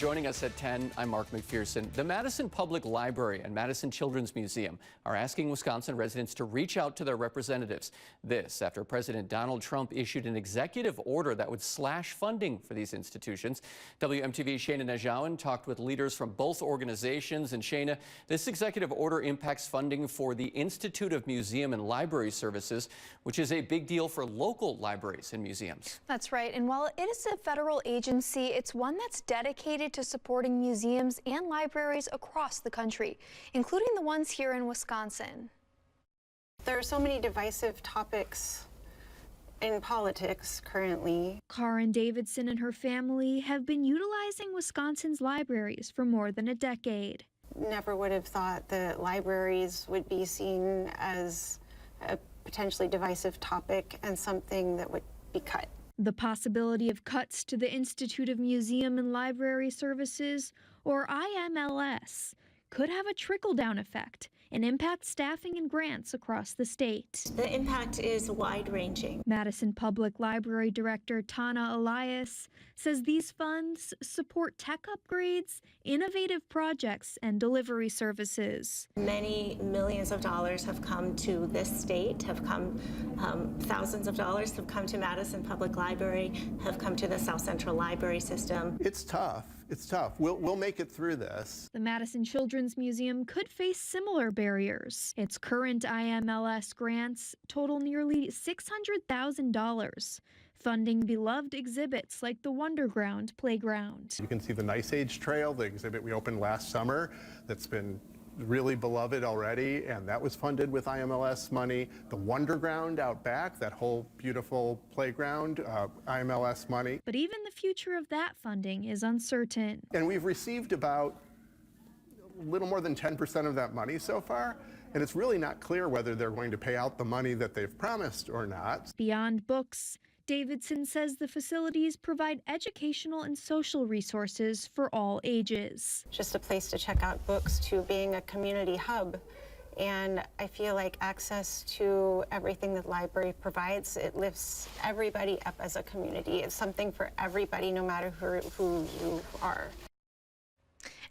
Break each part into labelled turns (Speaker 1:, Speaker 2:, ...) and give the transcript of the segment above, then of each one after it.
Speaker 1: Joining us at 10, I'm Mark McPherson. The Madison Public Library and Madison Children's Museum are asking Wisconsin residents to reach out to their representatives. This after President Donald Trump issued an executive order that would slash funding for these institutions. WMTV's Shayna Najawan talked with leaders from both organizations. And Shayna, this executive order impacts funding for the Institute of Museum and Library Services, which is a big deal for local libraries and museums.
Speaker 2: That's right. And while it is a federal agency, it's one that's dedicated to supporting museums and libraries across the country, including the ones here in Wisconsin.
Speaker 3: There are so many divisive topics in politics currently.
Speaker 4: Karen Davidson and her family have been utilizing Wisconsin's libraries for more than a decade.
Speaker 3: Never would have thought that libraries would be seen as a potentially divisive topic and something that would be cut.
Speaker 4: The possibility of cuts to the Institute of Museum and Library Services, or IMLS, could have a trickle-down effect and impact staffing and grants across the state.
Speaker 5: The impact is wide-ranging.
Speaker 4: Madison Public Library Director Tana Elias says these funds support tech upgrades, innovative projects, and delivery services.
Speaker 5: Many millions of dollars have come to this state, have come, thousands of dollars have come to Madison Public Library, have come to the South Central Library System.
Speaker 6: It's tough. It's tough. We'll make it through this.
Speaker 4: The Madison Children's Museum could face similar barriers. Its current IMLS grants total nearly $600,000, funding beloved exhibits like the Wonderground Playground.
Speaker 6: You can see the Nice Age Trail, the exhibit we opened last summer that's been really beloved already, and that was funded with IMLS money. The Wonderground out back, that whole beautiful playground, IMLS money.
Speaker 4: But even the future of that funding is uncertain.
Speaker 6: And we've received about a little more than 10% of that money so far, and it's really not clear whether they're going to pay out the money that they've promised or not.
Speaker 4: Beyond books, Davidson says the facilities provide educational and social resources for all ages.
Speaker 3: Just a place to check out books, to being a community hub. And I feel like access to everything that the library provides, it lifts everybody up as a community. It's something for everybody, no matter who you are.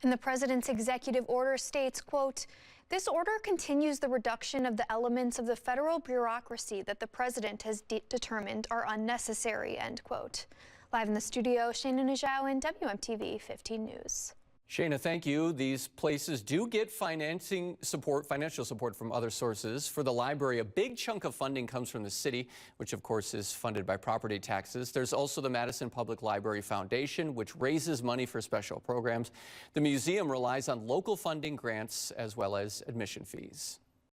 Speaker 2: And the president's executive order states, quote, "This order continues the reduction of the elements of the federal bureaucracy that the president has determined are unnecessary," end quote. Live in the studio, Shayna Najawan, WMTV 15 News.
Speaker 1: Shayna, thank you. These places do get financial support from other sources. For the library, a big chunk of funding comes from the city, which of course is funded by property taxes. There's also the Madison Public Library Foundation, which raises money for special programs. The museum relies on local funding, grants, as well as admission fees.